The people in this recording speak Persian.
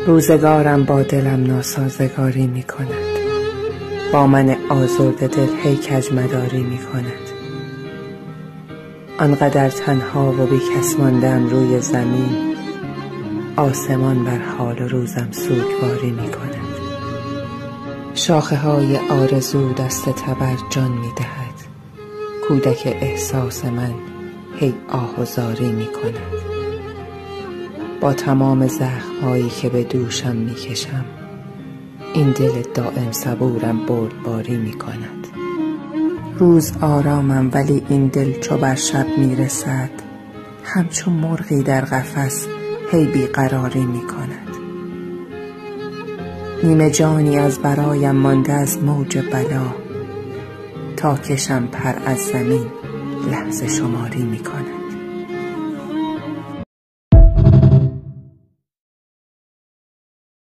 روزگارم با دلم ناسازگاری می کند، با من آزرده دل هی کجمداری می کند. آنقدر تنها و بی کس ماندم روی زمین، آسمان بر حال روزم سوگواری می کند. شاخه های آرزو دست تبر جان می دهد، کودک احساس من هی آه و زاری می کند. با تمام زخم‌هایی که به دوشم می کشم، این دل دائم صبورم بردباری می کند. روز آرامم ولی این دل چو بر شب می رسد، همچون مرغی در قفس هی بیقراری می کند. نیمه جانی از برایم مانده از موج بلا، تا کشم پر از زمین لحظه شماری می کند.